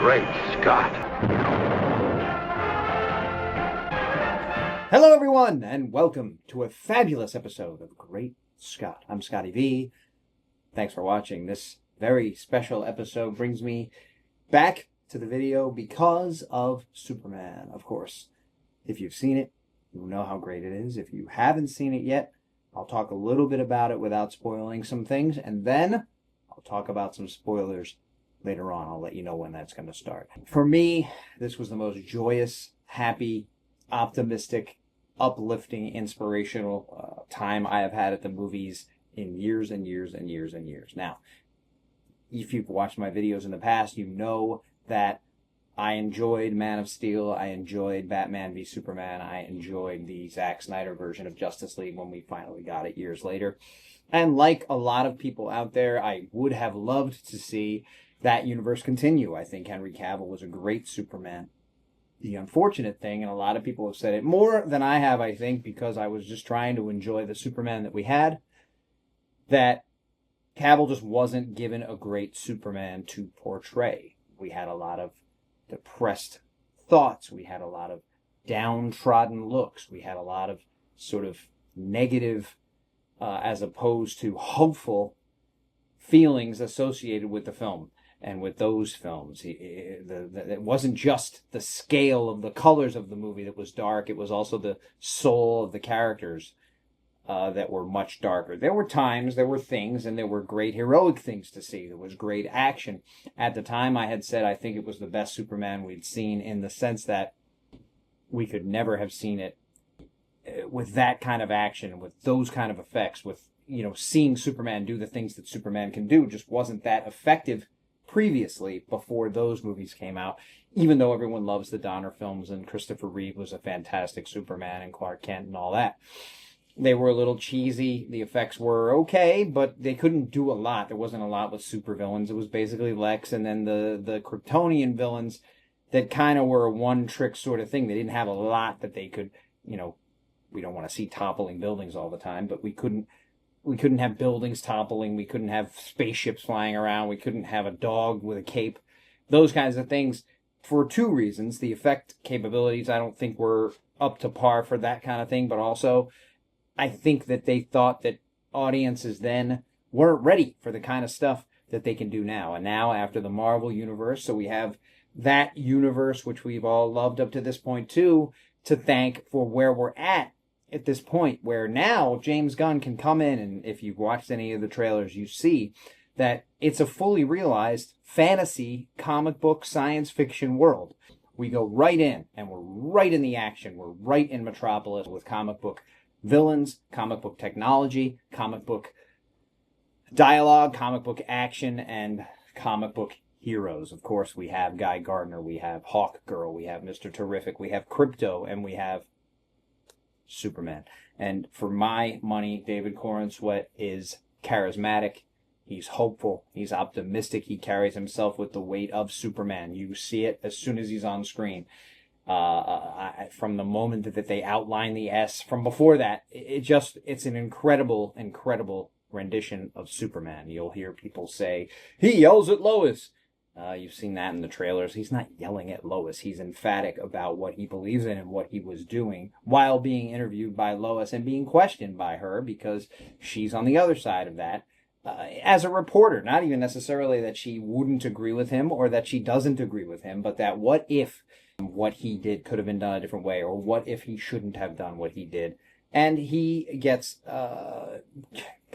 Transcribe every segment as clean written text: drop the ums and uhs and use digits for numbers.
Great Scott. Hello, everyone, and welcome to a fabulous episode of Great Scott. I'm Scotty V. Thanks for watching. This very special episode brings me back to the video because of Superman, of course. If you've seen it, you know how great it is. If you haven't seen it yet, I'll talk a little bit about it without spoiling some things, and then I'll talk about some spoilers later on. I'll let you know when that's going to start. For me, this was the most joyous, happy, optimistic, uplifting, inspirational time I have had at the movies in years and years and years and years. Now, if you've watched my videos in the past, you know that I enjoyed Man of Steel, I enjoyed Batman v Superman, I enjoyed the Zack Snyder version of Justice League when we finally got it years later. And like a lot of people out there, I would have loved to see that universe continue. I think Henry Cavill was a great Superman. The unfortunate thing, and a lot of people have said it more than I have, I think, because I was just trying to enjoy the Superman that we had, that Cavill just wasn't given a great Superman to portray. We had a lot of depressed thoughts. We had a lot of downtrodden looks. We had a lot of sort of negative, as opposed to hopeful feelings associated with the film and with those films. It wasn't just the scale of the colors of the movie that was dark. It was also the soul of the characters that were much darker. There were times, there were things, and there were great heroic things to see. There was great action. At the time, I had said I think it was the best Superman we'd seen, in the sense that we could never have seen it with that kind of action, with those kind of effects, with, you know, seeing Superman do the things that Superman can do just wasn't that effective previously, before those movies came out, even though everyone loves the Donner films and Christopher Reeve was a fantastic Superman and Clark Kent and all that. They were a little cheesy. The effects were okay, but they couldn't do a lot. There wasn't a lot with supervillains. It was basically Lex and then the Kryptonian villains that kind of were a one-trick sort of thing. They didn't have a lot that they could, you know, we don't want to see toppling buildings all the time, but we couldn't have buildings toppling. We couldn't have spaceships flying around. We couldn't have a dog with a cape. Those kinds of things, for two reasons. The effect capabilities, I don't think, were up to par for that kind of thing, but also I think that they thought that audiences then weren't ready for the kind of stuff that they can do now. And now, after the Marvel Universe, so we have that universe, which we've all loved up to this point too, to thank for where we're at this point, where now James Gunn can come in, and if you've watched any of the trailers, you see that it's a fully realized fantasy, comic book, science fiction world. We go right in, and we're right in the action. We're right in Metropolis with comic book villains, comic book technology, comic book dialogue, comic book action, and comic book heroes. Of course, we have Guy Gardner, we have Hawk Girl, we have Mr. Terrific, we have Crypto, and we have Superman. And for my money, David Corenswet is charismatic. He's hopeful. He's optimistic. He carries himself with the weight of Superman. You see it as soon as he's on screen. From the moment that they outline the S, from before that, it's an incredible, incredible rendition of Superman. You'll hear people say, he yells at Lois. You've seen that in the trailers. He's not yelling at Lois. He's emphatic about what he believes in and what he was doing while being interviewed by Lois and being questioned by her, because she's on the other side of that. As a reporter, not even necessarily that she wouldn't agree with him or that she doesn't agree with him, but that what if what he did could have been done a different way, or what if he shouldn't have done what he did. And he gets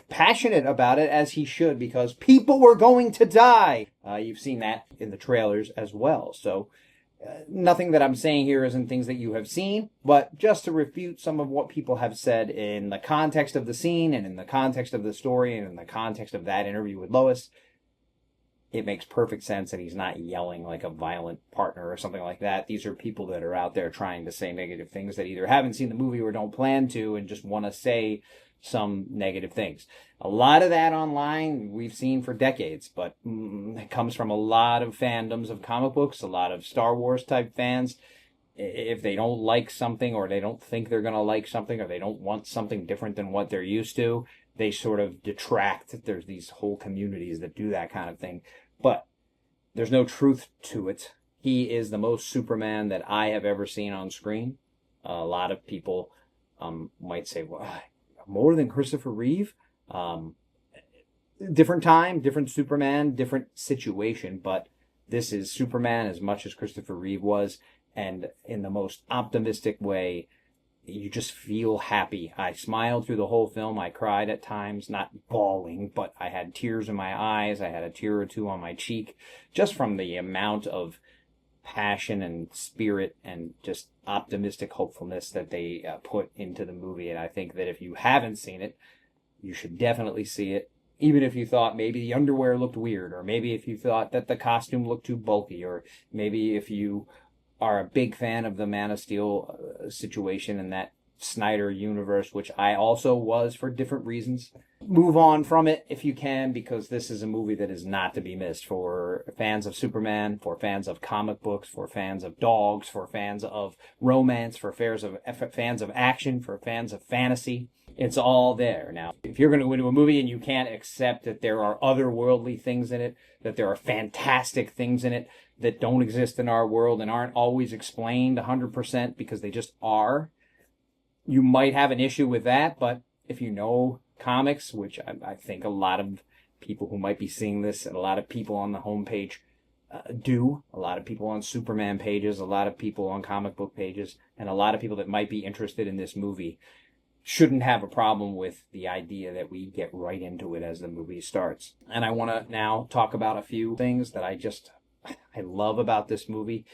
passionate about it, as he should, because people were going to die. You've seen that in the trailers as well. So nothing that I'm saying here isn't things that you have seen, but just to refute some of what people have said in the context of the scene and in the context of the story and in the context of that interview with Lois, it makes perfect sense, and he's not yelling like a violent partner or something like that. These are people that are out there trying to say negative things that either haven't seen the movie or don't plan to, and just want to say some negative things. A lot of that online we've seen for decades, but it comes from a lot of fandoms of comic books, a lot of Star Wars type fans. If they don't like something, or they don't think they're going to like something, or they don't want something different than what they're used to, they sort of detract. There's these whole communities that do that kind of thing. But there's no truth to it. He is the most Superman that I have ever seen on screen. A lot of people might say, well, more than Christopher Reeve? Different time, different Superman, different situation, but this is Superman as much as Christopher Reeve was, and in the most optimistic way. You just feel happy. I smiled through the whole film. I cried at times, not bawling, but I had tears in my eyes. I had a tear or two on my cheek, just from the amount of passion and spirit and just optimistic hopefulness that they put into the movie. And I think that if you haven't seen it, you should definitely see it. Even if you thought maybe the underwear looked weird, or maybe if you thought that the costume looked too bulky, or maybe if you are a big fan of the Man of Steel situation and that Snyder universe, which I also was for different reasons. Move on from it if you can, because this is a movie that is not to be missed for fans of Superman, for fans of comic books, for fans of dogs, for fans of romance, for fans of action, for fans of fantasy. It's all there. Now, if you're going to go into a movie and you can't accept that there are otherworldly things in it, that there are fantastic things in it that don't exist in our world and aren't always explained 100% because they just are, you might have an issue with that. But if you know comics, which I think a lot of people who might be seeing this and a lot of people on the homepage do, a lot of people on Superman pages, a lot of people on comic book pages, and a lot of people that might be interested in this movie, shouldn't have a problem with the idea that we get right into it as the movie starts. And I want to now talk about a few things that I love about this movie.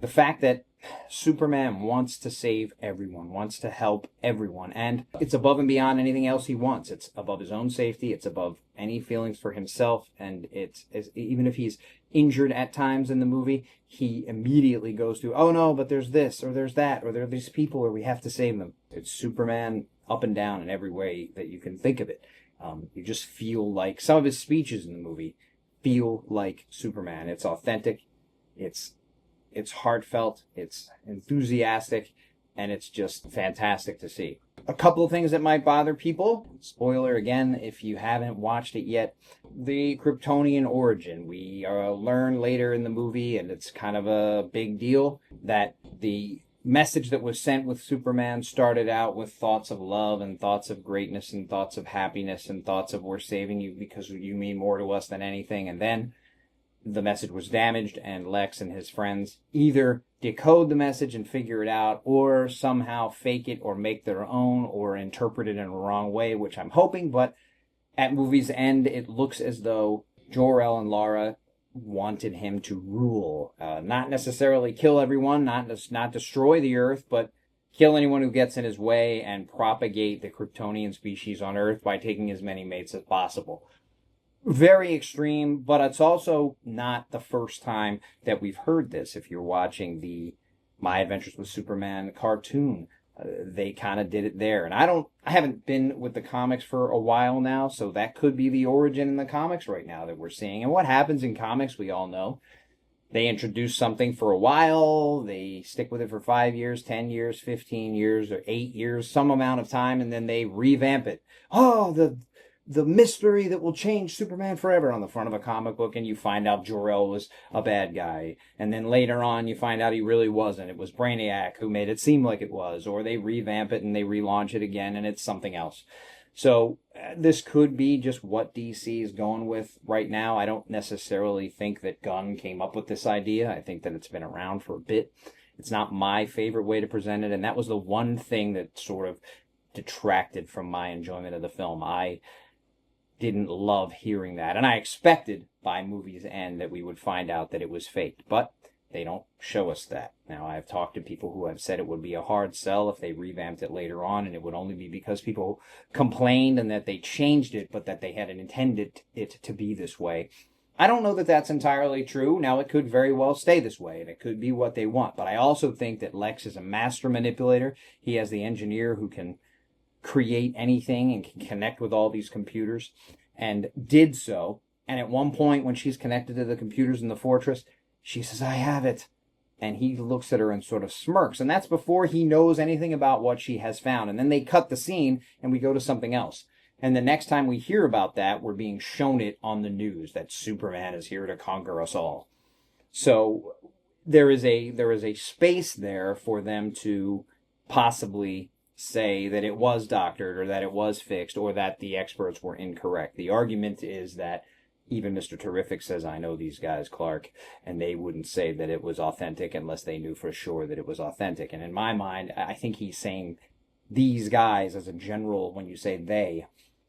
The fact that Superman wants to save everyone, wants to help everyone, and it's above and beyond anything else he wants. It's above his own safety, it's above any feelings for himself, and it's even if he's injured at times in the movie, he immediately goes to, oh no, but there's this, or there's that, or there are these people where we have to save them. It's Superman up and down in every way that you can think of it. You just feel like some of his speeches in the movie feel like Superman. It's authentic, it's heartfelt, it's enthusiastic, and it's just fantastic to see. A couple of things that might bother people. Spoiler again, if you haven't watched it yet. The Kryptonian origin. We learn later in the movie, and it's kind of a big deal, that the message that was sent with Superman started out with thoughts of love and thoughts of greatness and thoughts of happiness and thoughts of we're saving you because you mean more to us than anything. And then the message was damaged, and Lex and his friends either decode the message and figure it out, or somehow fake it or make their own or interpret it in a wrong way, which I'm hoping. But at movie's end, it looks as though Jor-El and Lara wanted him to rule, not necessarily kill everyone, not destroy the Earth, but kill anyone who gets in his way and propagate the Kryptonian species on Earth by taking as many mates as possible. Very extreme, but it's also not the first time that we've heard this. If you're watching the My Adventures with Superman cartoon, they kind of did it there. And I haven't been with the comics for a while now, so that could be the origin in the comics right now that we're seeing. And what happens in comics, we all know. They introduce something for a while, they stick with it for 5 years, 10 years, 15 years, or 8 years, some amount of time, and then they revamp it. Oh, the mystery that will change Superman forever on the front of a comic book, and you find out Jor-El was a bad guy. And then later on, you find out he really wasn't. It was Brainiac who made it seem like it was. Or they revamp it and they relaunch it again, and it's something else. So this could be just what DC is going with right now. I don't necessarily think that Gunn came up with this idea. I think that it's been around for a bit. It's not my favorite way to present it, and that was the one thing that sort of detracted from my enjoyment of the film. I didn't love hearing that, and I expected by movie's end that we would find out that it was faked, but they don't show us that. Now, I've talked to people who have said it would be a hard sell if they revamped it later on, and it would only be because people complained and that they changed it, but that they hadn't intended it to be this way. I don't know that that's entirely true. Now, it could very well stay this way, and it could be what they want, but I also think that Lex is a master manipulator. He has the engineer who can create anything and can connect with all these computers, and did so. And at one point when she's connected to the computers in the fortress, she says, I have it. And he looks at her and sort of smirks. And that's before he knows anything about what she has found. And then they cut the scene and we go to something else. And the next time we hear about that, we're being shown it on the news, that Superman is here to conquer us all. So there is a space there for them to possibly say that it was doctored or that it was fixed or that the experts were incorrect. The argument is that even Mr. Terrific says, I know these guys, Clark, and they wouldn't say that it was authentic unless they knew for sure that it was authentic. And in my mind, I think he's saying these guys as a general. When you say they,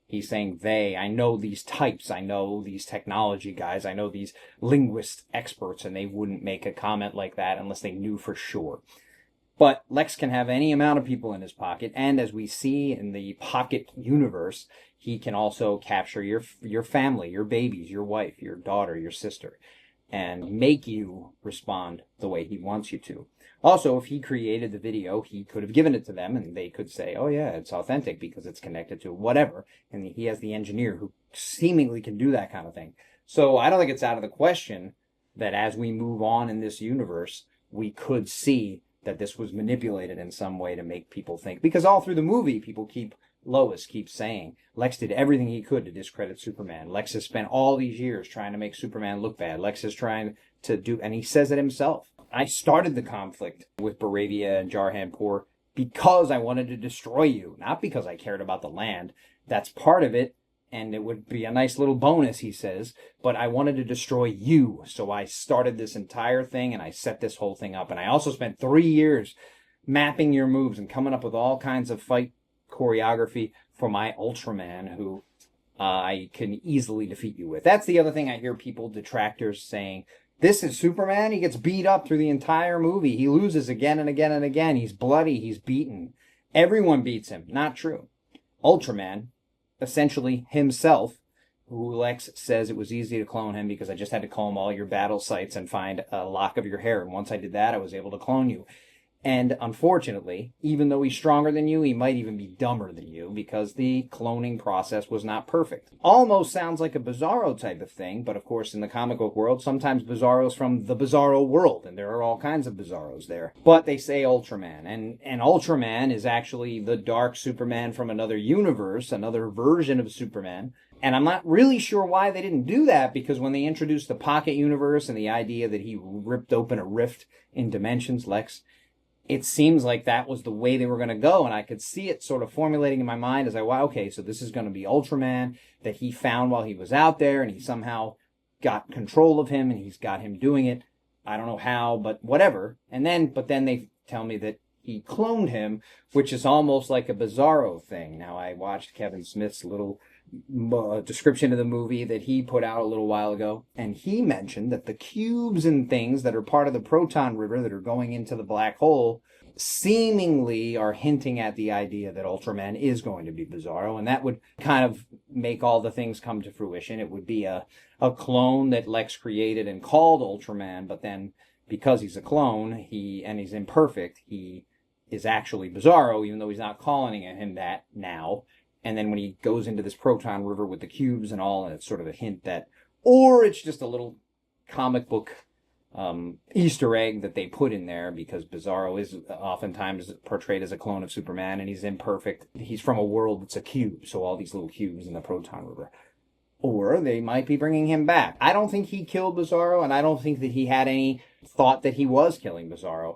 he's saying they. I know these types. I know these technology guys. I know these linguist experts, and they wouldn't make a comment like that unless they knew for sure. But Lex can have any amount of people in his pocket, and as we see in the pocket universe, he can also capture your family, your babies, your wife, your daughter, your sister, and make you respond the way he wants you to. Also, if he created the video, he could have given it to them, and they could say, oh yeah, it's authentic because it's connected to whatever, and he has the engineer who seemingly can do that kind of thing. So I don't think it's out of the question that as we move on in this universe, we could see that this was manipulated in some way to make people think. Because all through the movie, Lois keeps saying, Lex did everything he could to discredit Superman. Lex has spent all these years trying to make Superman look bad. Lex is trying to do, and he says it himself. I started the conflict with Baravia and Jarhanpur because I wanted to destroy you, not because I cared about the land. That's part of it, and it would be a nice little bonus, he says, but I wanted to destroy you. So I started this entire thing, and I set this whole thing up. And I also spent 3 years mapping your moves and coming up with all kinds of fight choreography for my Ultraman, who I can easily defeat you with. That's the other thing I hear people, detractors, saying, this is Superman? He gets beat up through the entire movie. He loses again and again and again. He's bloody. He's beaten. Everyone beats him. Not true. Ultraman, essentially himself, who Lex says it was easy to clone him because I just had to comb all your battle sites and find a lock of your hair. And once I did that, I was able to clone you. And unfortunately, even though he's stronger than you, he might even be dumber than you because the cloning process was not perfect. Almost sounds like a Bizarro type of thing, but of course in the comic book world, sometimes Bizarro's from the Bizarro world, and there are all kinds of Bizarros there. But they say Ultraman, and Ultraman is actually the dark Superman from another universe, another version of Superman. And I'm not really sure why they didn't do that, because when they introduced the Pocket Universe and the idea that he ripped open a rift in dimensions, Lex, it seems like that was the way they were going to go, and I could see it sort of formulating in my mind as wow, okay, so this is going to be Ultraman that he found while he was out there, and he somehow got control of him, and he's got him doing it. I don't know how, but whatever. But then they tell me that he cloned him, which is almost like a Bizarro thing. Now, I watched Kevin Smith's little description of the movie that he put out a little while ago, and he mentioned that the cubes and things that are part of the proton river that are going into the black hole seemingly are hinting at the idea that Ultraman is going to be Bizarro, and that would kind of make all the things come to fruition. It would be a clone that Lex created and called Ultraman, but then because he's a clone, he's imperfect, he is actually Bizarro, even though he's not calling him that now. And then when he goes into this proton river with the cubes and all, and it's sort of a hint that, or it's just a little comic book Easter egg that they put in there, because Bizarro is oftentimes portrayed as a clone of Superman, and he's imperfect. He's from a world that's a cube, so all these little cubes in the proton river. Or they might be bringing him back. I don't think he killed Bizarro, and I don't think that he had any thought that he was killing Bizarro.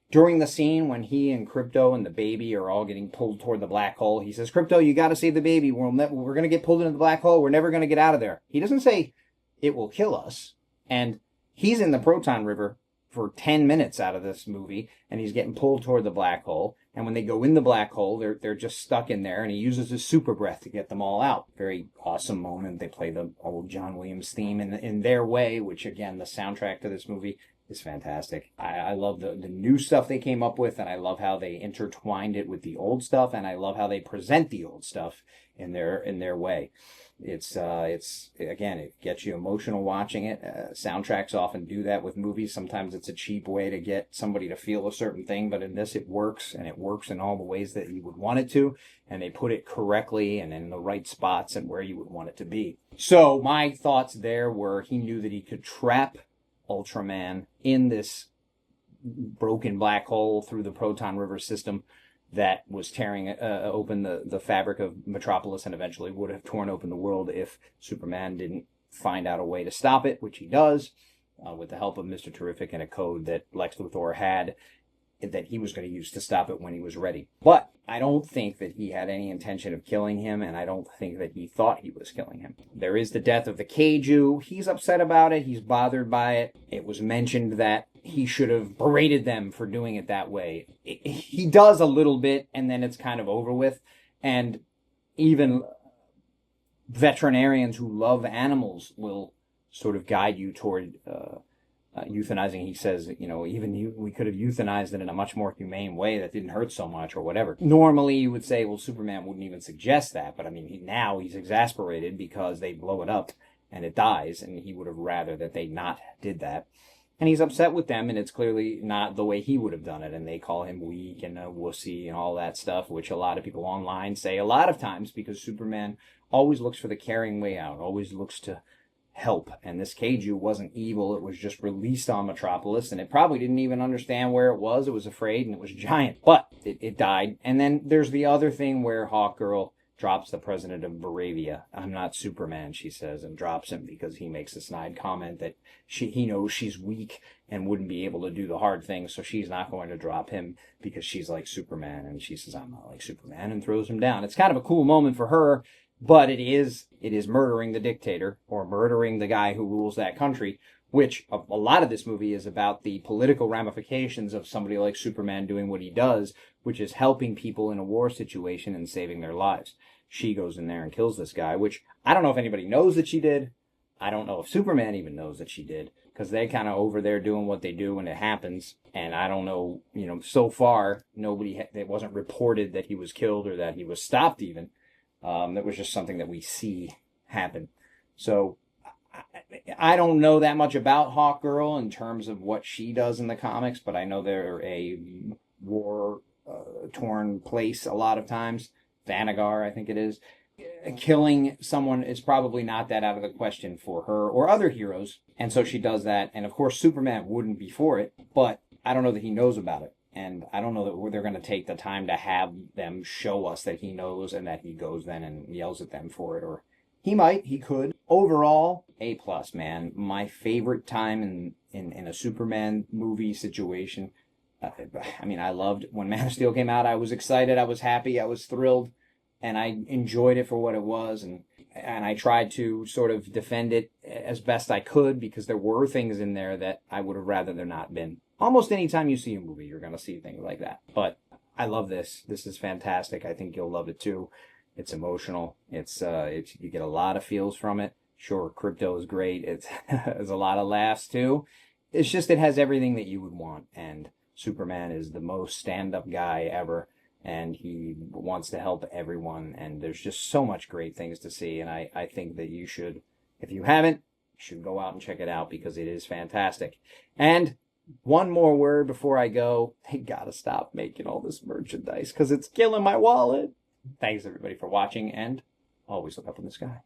During the scene when he and Krypto and the baby are all getting pulled toward the black hole, he says, Krypto, you got to save the baby. We're going to get pulled into the black hole. We're never going to get out of there. He doesn't say it will kill us. And he's in the proton river for 10 minutes out of this movie, and he's getting pulled toward the black hole. And when they go in the black hole, they're just stuck in there, and he uses his super breath to get them all out. Very awesome moment. They play the old John Williams theme in their way, which, again, the soundtrack to this movie is fantastic. I love the new stuff they came up with, and I love how they intertwined it with the old stuff, and I love how they present the old stuff in their way. It's again, it gets you emotional watching it. Soundtracks often do that with movies. Sometimes it's a cheap way to get somebody to feel a certain thing, but in this it works, and it works in all the ways that you would want it to, and they put it correctly and in the right spots and where you would want it to be. So my thoughts there were, he knew that he could trap Ultraman in this broken black hole through the proton river system that was tearing open the fabric of Metropolis, and eventually would have torn open the world if Superman didn't find out a way to stop it, which he does. with the help of Mr. Terrific and a code that Lex Luthor had that he was going to use to stop it when he was ready. But I don't think that he had any intention of killing him, and I don't think that he thought he was killing him. There is the death of the Kaiju. He's upset about it. He's bothered by it. It was mentioned that he should have berated them for doing it that way. He does a little bit, and then it's kind of over with. And even veterinarians who love animals will sort of guide you toward euthanizing. He says, we could have euthanized it in a much more humane way that didn't hurt so much or whatever. Normally you would say, well, Superman wouldn't even suggest that, but I mean, now he's exasperated because they blow it up and it dies, and he would have rather that they not did that. And he's upset with them, and it's clearly not the way he would have done it, and they call him weak and a wussy and all that stuff, which a lot of people online say a lot of times, because Superman always looks for the caring way out, always looks to help. And this Kaiju wasn't evil. It was just released on Metropolis, and it probably didn't even understand where it was. It was afraid, and it was giant. But it died. And then there's the other thing where Hawkgirl drops the president of Baravia. I'm not Superman, she says, and drops him because he makes a snide comment that he knows she's weak and wouldn't be able to do the hard things, so she's not going to drop him because she's like Superman. And she says, I'm not like Superman, and throws him down. It's kind of a cool moment for her, but it is murdering the dictator, or murdering the guy who rules that country, which a lot of this movie is about the political ramifications of somebody like Superman doing what he does, which is helping people in a war situation and saving their lives. She goes in there and kills this guy, which I don't know if anybody knows that she did. I don't know if Superman even knows that she did, because they kind of over there doing what they do when it happens. And I don't know, so far, it wasn't reported that he was killed or that he was stopped even. That was just something that we see happen. So I don't know that much about Hawkgirl in terms of what she does in the comics, but I know they're a war-torn place a lot of times. Thanagar, I think it is. Killing someone is probably not that out of the question for her or other heroes, and so she does that. And of course, Superman wouldn't be for it, but I don't know that he knows about it. And I don't know that they're going to take the time to have them show us that he knows and that he goes then and yells at them for it. Or he could. Overall, A+, man. My favorite time in a Superman movie situation. I loved when Man of Steel came out. I was excited. I was happy. I was thrilled. And I enjoyed it for what it was. And I tried to sort of defend it as best I could, because there were things in there that I would have rather there not been. Almost any time you see a movie, you're going to see things like that. But I love this. This is fantastic. I think you'll love it too. It's emotional. You get a lot of feels from it. Sure, Crypto is great. There's a lot of laughs too. It's just, it has everything that you would want. And Superman is the most stand-up guy ever. And he wants to help everyone. And there's just so much great things to see. And I think that you should, if you haven't, you should go out and check it out, because it is fantastic. And one more word before I go. They gotta stop making all this merchandise, because it's killing my wallet. Thanks everybody for watching, and always look up in the sky.